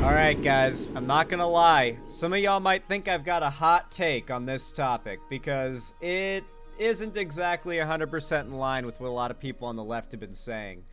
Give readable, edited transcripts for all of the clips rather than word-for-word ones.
Alright guys, I'm not gonna lie, some of y'all might think I've got a hot take on this topic because it isn't exactly 100% in line with what a lot of people on the left have been saying.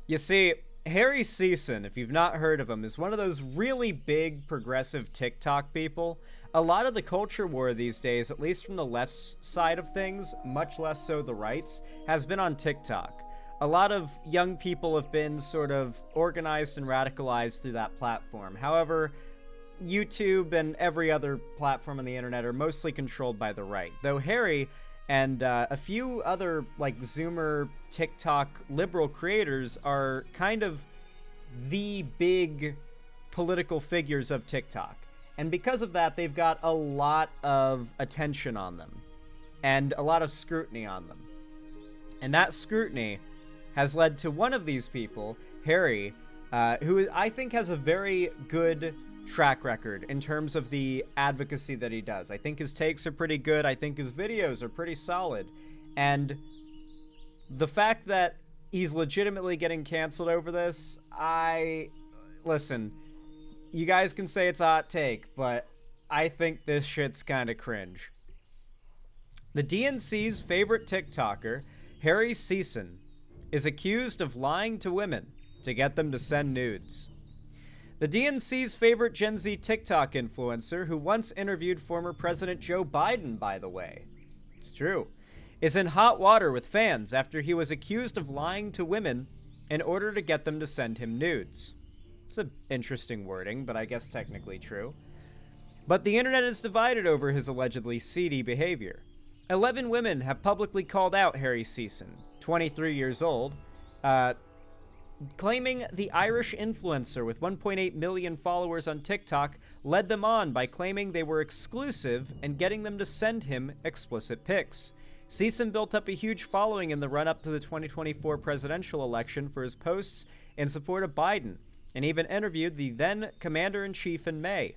You see, Harry Sisson, if you've not heard of him, is one of those really big progressive TikTok people. A lot of the culture war these days, at least from the left's side of things, much less so the right's, has been on TikTok. A lot of young people have been sort of organized and radicalized through that platform. However, YouTube and every other platform on the internet are mostly controlled by the right. Though Harry and a few other, like, Zoomer TikTok liberal creators are kind of the big political figures of TikTok. And because of that, they've got a lot of attention on them. And a lot of scrutiny on them. And that scrutiny has led to one of these people, Harry, who I think has a very good track record in terms of the advocacy that he does. I think his takes are pretty good. I think his videos are pretty solid. And the fact that he's legitimately getting canceled over this, listen, you guys can say it's a hot take, but I think this shit's kind of cringe. The DNC's favorite TikToker, Harry Sisson, is accused of lying to women to get them to send nudes. The DNC's favorite Gen Z TikTok influencer, who once interviewed former President Joe Biden, by the way, it's true, is in hot water with fans after he was accused of lying to women in order to get them to send him nudes. It's an interesting wording, but I guess technically true. But the internet is divided over his allegedly seedy behavior. 11 women have publicly called out Harry Sisson, 23 years old, claiming the Irish influencer with 1.8 million followers on TikTok led them on by claiming they were exclusive and getting them to send him explicit pics. Sisson built up a huge following in the run-up to the 2024 presidential election for his posts in support of Biden, and even interviewed the then commander-in-chief in May.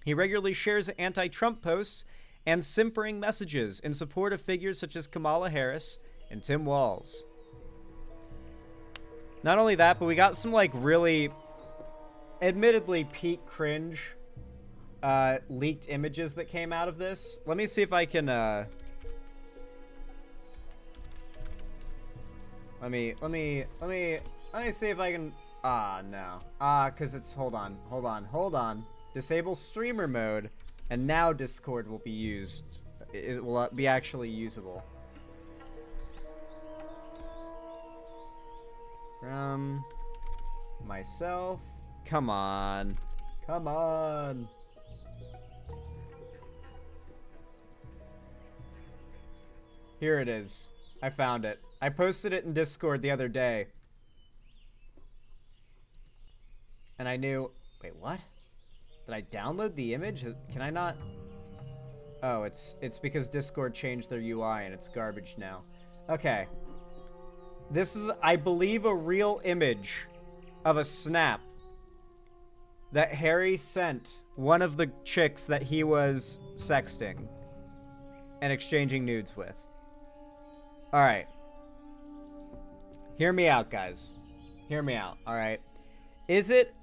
He regularly shares anti-Trump posts and simpering messages in support of figures such as Kamala Harris and Tim Walz. Not only that, but we got some, like, really, admittedly peak cringe leaked images that came out of this. Let me see if I can, let me see if I can, no. Cause it's, hold on. Disable streamer mode, and now Discord will be used, it will be actually usable. From myself. Come on. Here it is. I found it. I posted it in Discord the other day. And I knew... Wait, what? Did I download the image? Can I not... Oh, it's because Discord changed their UI and it's garbage now. Okay. This is, I believe, a real image of a snap that Harry sent one of the chicks that he was sexting and exchanging nudes with. Alright. Hear me out, guys. Hear me out, alright? Is it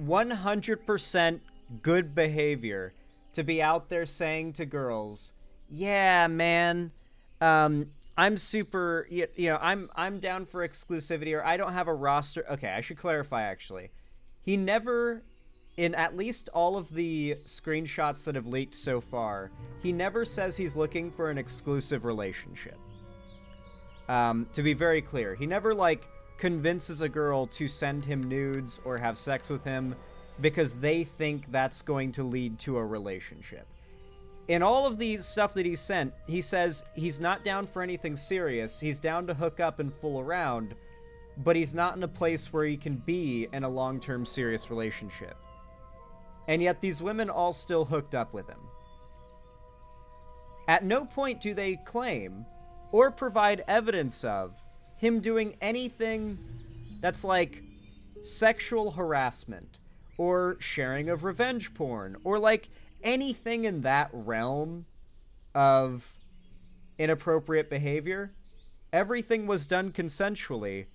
100% good behavior to be out there saying to girls, yeah, man, I'm super, you know, I'm down for exclusivity, or I don't have a roster. Okay, I should clarify, actually. He never, in at least all of the screenshots that have leaked so far, he never says he's looking for an exclusive relationship. To be very clear, he never, like, convinces a girl to send him nudes or have sex with him because they think that's going to lead to a relationship. In all of the stuff that he sent, he says he's not down for anything serious. He's down to hook up and fool around, but he's not in a place where he can be in a long-term serious relationship. And yet these women all still hooked up with him. At no point do they claim or provide evidence of him doing anything that's like sexual harassment or sharing of revenge porn or like anything in that realm of inappropriate behavior. Everything was done consensually.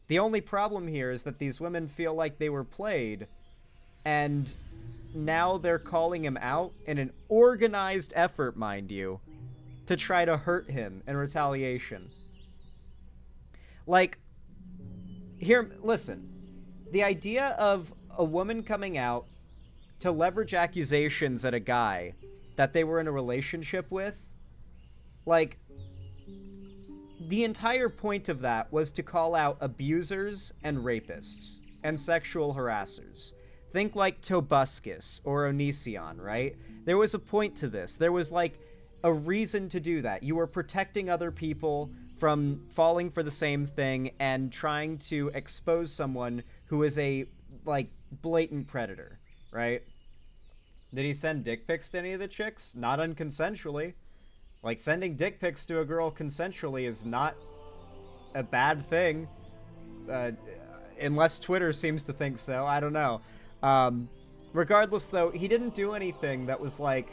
The only problem here is that these women feel like they were played And now they're calling him out in an organized effort, mind you, to try to hurt him in retaliation. Like, here, listen. The idea of a woman coming out to leverage accusations at a guy that they were in a relationship with, like, the entire point of that was to call out abusers and rapists and sexual harassers. Think like Tobuscus or Onision, right? There was a point to this. There was, like, a reason to do that. You were protecting other people from falling for the same thing and trying to expose someone who is a, like, blatant predator, right? Did he send dick pics to any of the chicks? Not unconsensually. Like, sending dick pics to a girl consensually is not a bad thing. Unless Twitter seems to think so. I don't know. Regardless, though, he didn't do anything that was, like,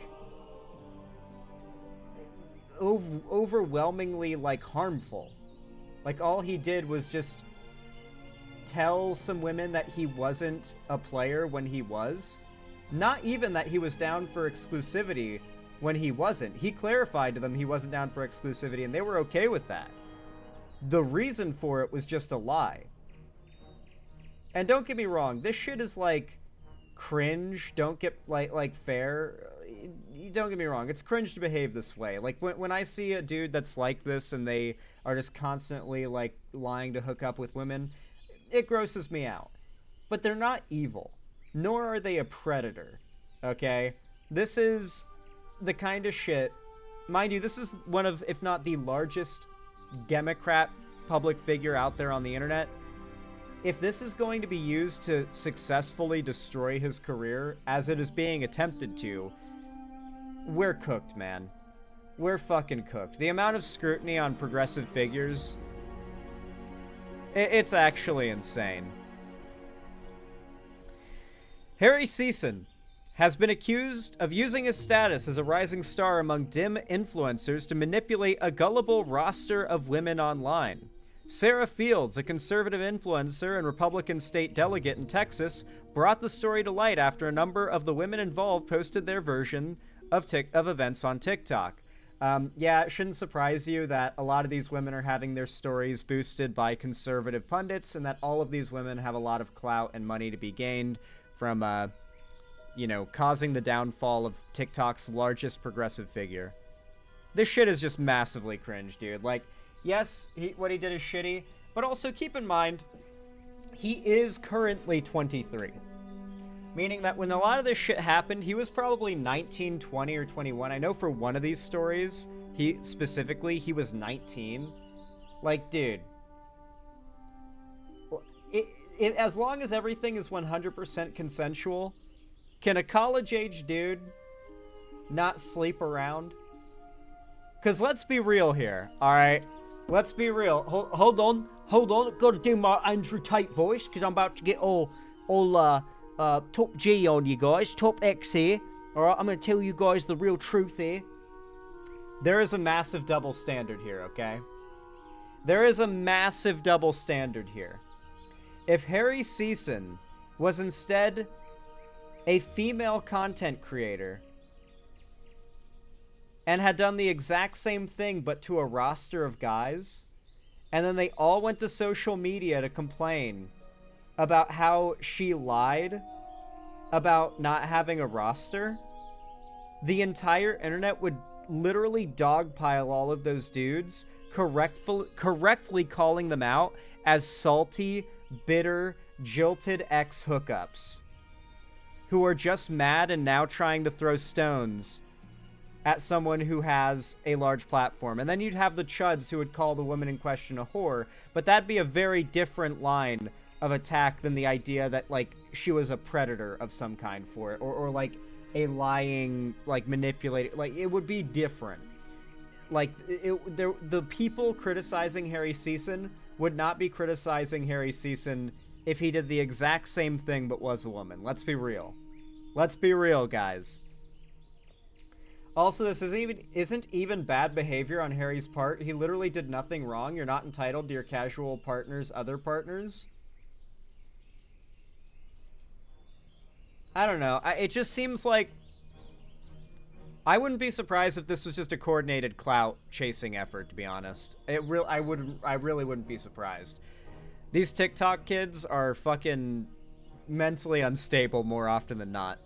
overwhelmingly, like, harmful. Like, all he did was just tell some women that he wasn't a player when he was. Not even that he was down for exclusivity when he wasn't. He clarified to them he wasn't down for exclusivity, and they were okay with that. The reason for it was just a lie. And don't get me wrong, this shit is, like, cringe. Don't get, like fair. Don't get me wrong, it's cringe to behave this way. Like, when I see a dude that's like this and they are just constantly, like, lying to hook up with women, it grosses me out. But they're not evil, nor are they a predator, okay? This is the kind of shit, mind you, this is one of, if not the largest Democrat public figure out there on the internet. If this is going to be used to successfully destroy his career, as it is being attempted to, we're cooked, man. We're fucking cooked. The amount of scrutiny on progressive figures, it's actually insane. Harry Sisson has been accused of using his status as a rising star among dim influencers to manipulate a gullible roster of women online. Sarah Fields, a conservative influencer and Republican state delegate in Texas, brought the story to light after a number of the women involved posted their version of events on TikTok. Yeah, it shouldn't surprise you that a lot of these women are having their stories boosted by conservative pundits, and that all of these women have a lot of clout and money to be gained from, you know, causing the downfall of TikTok's largest progressive figure. This shit is just massively cringe, dude. Like, yes, what he did is shitty, but also keep in mind, he is currently 23. Meaning that when a lot of this shit happened, he was probably 19, 20, or 21. I know for one of these stories, he was 19. Like, dude. As long as everything is 100% consensual, can a college-age dude not sleep around? Because let's be real here, alright? Let's be real. Hold on. Gotta do my Andrew Tate voice, because I'm about to get all top G on you guys. Top X here. Alright, I'm gonna tell you guys the real truth here. There is a massive double standard here, okay? There is a massive double standard here. If Harry Sisson was instead a female content creator and had done the exact same thing but to a roster of guys, and then they all went to social media to complain about how she lied about not having a roster, the entire internet would literally dogpile all of those dudes, correctly calling them out as salty, bitter, jilted ex-hookups who are just mad and now trying to throw stones at someone who has a large platform. And then you'd have the chuds who would call the woman in question a whore, but that'd be a very different line of attack than the idea that, like, she was a predator of some kind for it, or like a lying, like, manipulating, like, it would be different. Like, the people criticizing Harry Sisson would not be criticizing Harry Sisson if he did the exact same thing but was a woman. Let's be real. Let's be real, guys. Also, this isn't even bad behavior on Harry's part. He literally did nothing wrong. You're not entitled to your casual partner's other partners. I don't know. It just seems like I wouldn't be surprised if this was just a coordinated clout chasing effort, to be honest. I really wouldn't be surprised. These TikTok kids are fucking mentally unstable more often than not.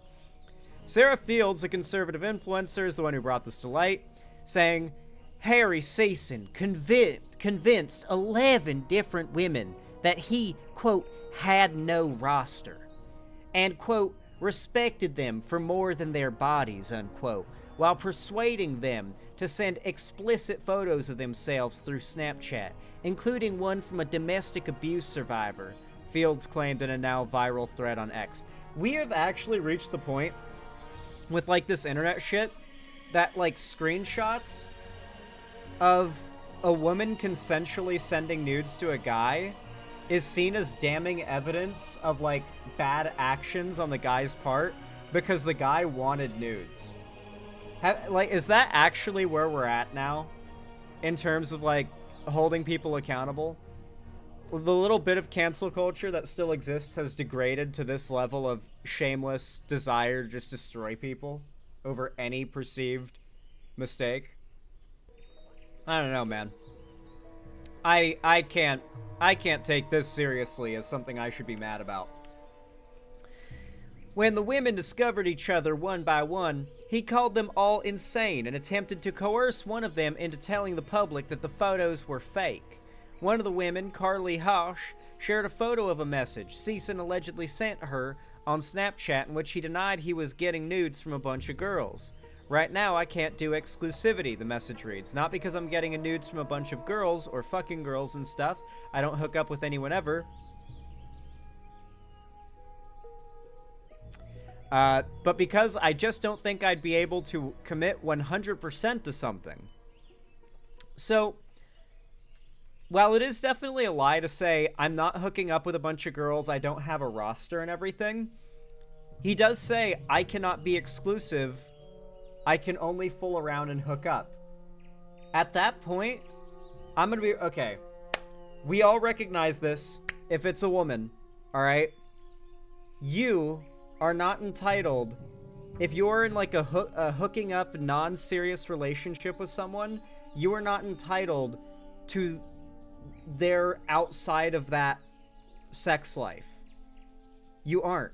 Sarah Fields, a conservative influencer, is the one who brought this to light, saying, Harry Sisson convinced 11 different women that he, quote, had no roster, and, quote, respected them for more than their bodies, unquote, while persuading them to send explicit photos of themselves through Snapchat, including one from a domestic abuse survivor, Fields claimed in a now viral thread on X. We have actually reached the point with, like, this internet shit that, like, screenshots of a woman consensually sending nudes to a guy is seen as damning evidence of, like, bad actions on the guy's part because the guy wanted nudes. Is that actually where we're at now in terms of, like, holding people accountable? The little bit of cancel culture that still exists has degraded to this level of shameless desire to just destroy people over any perceived mistake. I don't know, man. I can't take this seriously as something I should be mad about. When the women discovered each other one by one, he called them all insane and attempted to coerce one of them into telling the public that the photos were fake. One of the women, Carly Hosh, shared a photo of a message Sisson allegedly sent her on Snapchat in which he denied he was getting nudes from a bunch of girls. Right now, I can't do exclusivity, the message reads. Not because I'm getting a nudes from a bunch of girls or fucking girls and stuff. I don't hook up with anyone ever. But because I just don't think I'd be able to commit 100% to something. So, while it is definitely a lie to say I'm not hooking up with a bunch of girls, I don't have a roster and everything, he does say I cannot be exclusive. I can only fool around and hook up. At that point, I'm gonna be, okay, we all recognize this. If it's a woman, all right, you are not entitled, if you're in like a hooking up non-serious relationship with someone, you are not entitled to their outside of that sex life. You aren't.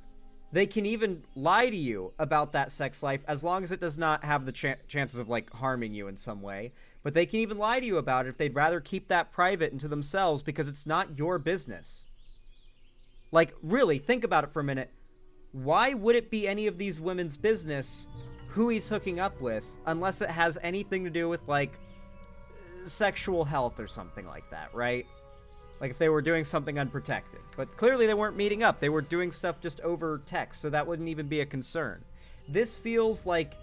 They can even lie to you about that sex life as long as it does not have the chances of, like, harming you in some way. But they can even lie to you about it if they'd rather keep that private and to themselves because it's not your business. Like, really, think about it for a minute. Why would it be any of these women's business who he's hooking up with unless it has anything to do with, like, sexual health or something like that, right? Like if they were doing something unprotected. But clearly they weren't meeting up. They were doing stuff just over text, so that wouldn't even be a concern. This feels like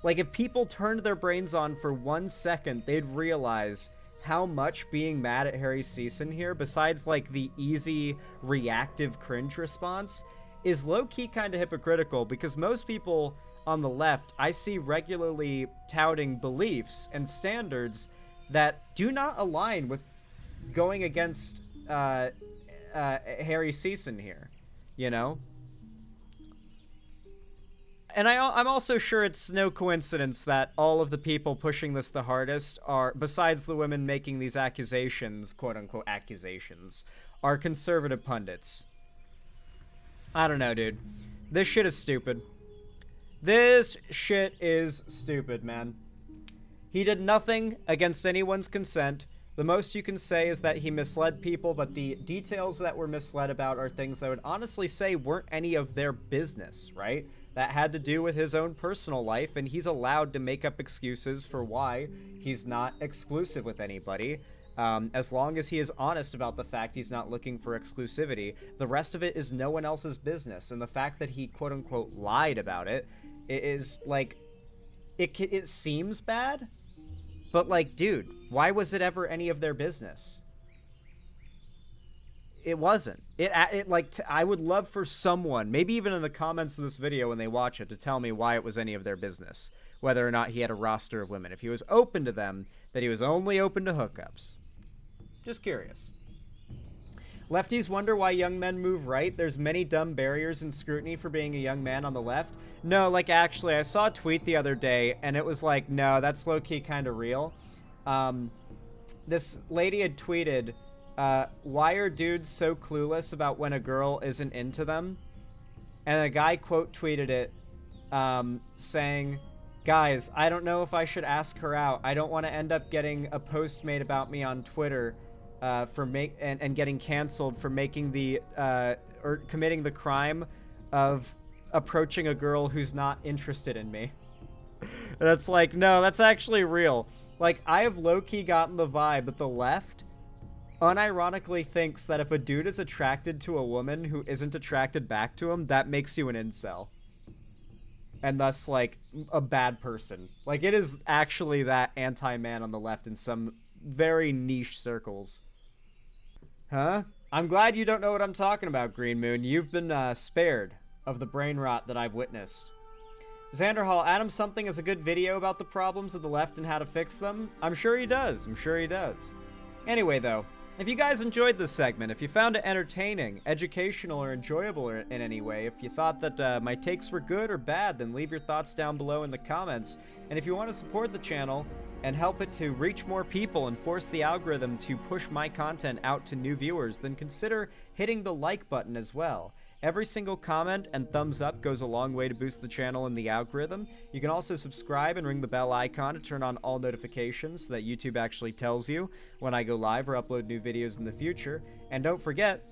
if people turned their brains on for 1 second, they'd realize how much being mad at Harry Sisson here, besides like the easy reactive cringe response, is low-key kind of hypocritical, because most people on the left I see regularly touting beliefs and standards that do not align with going against Harry Sisson here, you know? And I'm also sure it's no coincidence that all of the people pushing this the hardest are, besides the women making these accusations, quote-unquote accusations, are conservative pundits. I don't know, dude. This shit is stupid. This shit is stupid, man. He did nothing against anyone's consent. The most you can say is that he misled people, but the details that were misled about are things that I would honestly say weren't any of their business, right? That had to do with his own personal life, and he's allowed to make up excuses for why he's not exclusive with anybody. As long as he is honest about the fact he's not looking for exclusivity, the rest of it is no one else's business. And the fact that he quote-unquote lied about it is, like, it seems bad, but, like, dude, why was it ever any of their business? It wasn't. I would love for someone, maybe even in the comments of this video when they watch it, to tell me why it was any of their business. Whether or not he had a roster of women. If he was open to them, that he was only open to hookups. Just curious. Lefties wonder why young men move right. There's many dumb barriers and scrutiny for being a young man on the left. No, like, actually, I saw a tweet the other day, and it was like, no, that's low-key kind of real. This lady had tweeted, why are dudes so clueless about when a girl isn't into them? And a guy quote tweeted it, saying, guys, I don't know if I should ask her out. I don't want to end up getting a post made about me on Twitter and getting canceled for making the or committing the crime of approaching a girl who's not interested in me. That's like, no, that's actually real. Like, I have low-key gotten the vibe that the left unironically thinks that if a dude is attracted to a woman who isn't attracted back to him, that makes you an incel. And thus, like, a bad person. Like, it is actually that anti-man on the left in some very niche circles. Huh? I'm glad you don't know what I'm talking about, Green Moon. You've been spared of the brain rot that I've witnessed. Xander Hall, Adam Something is a good video about the problems of the left and how to fix them. I'm sure he does. I'm sure he does. Anyway, though, if you guys enjoyed this segment, if you found it entertaining, educational, or enjoyable in any way, if you thought that my takes were good or bad, then leave your thoughts down below in the comments. And if you want to support the channel and help it to reach more people and force the algorithm to push my content out to new viewers, then consider hitting the like button as well. Every single comment and thumbs up goes a long way to boost the channel and the algorithm. You can also subscribe and ring the bell icon to turn on all notifications so that YouTube actually tells you when I go live or upload new videos in the future. And don't forget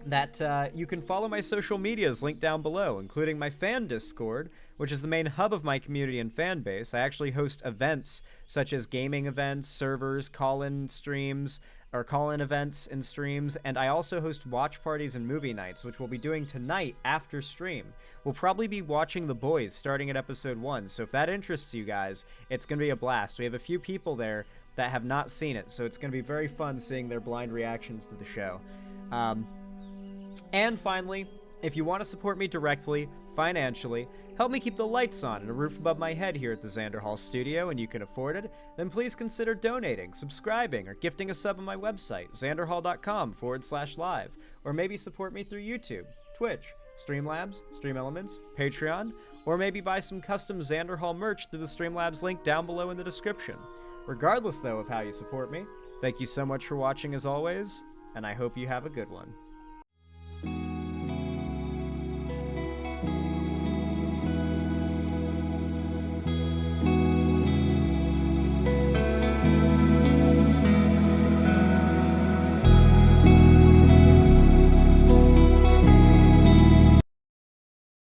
that you can follow my social medias linked down below, including my fan Discord, which is the main hub of my community and fan base. I actually host events such as gaming events, servers, call-in streams, or call-in events and streams, and I also host watch parties and movie nights, which we'll be doing tonight after stream. We'll probably be watching The Boys starting at episode 1, so if that interests you guys, it's going to be a blast. We have a few people there that have not seen it, so it's going to be very fun seeing their blind reactions to the show. And finally, if you want to support me directly, financially, help me keep the lights on and a roof above my head here at the Xander Hall studio, and you can afford it, then please consider donating, subscribing, or gifting a sub on my website, xanderhall.com/live, or maybe support me through YouTube, Twitch, Streamlabs, Stream Elements, Patreon, or maybe buy some custom Xander Hall merch through the Streamlabs link down below in the description. Regardless, though, of how you support me, thank you so much for watching as always, and I hope you have a good one.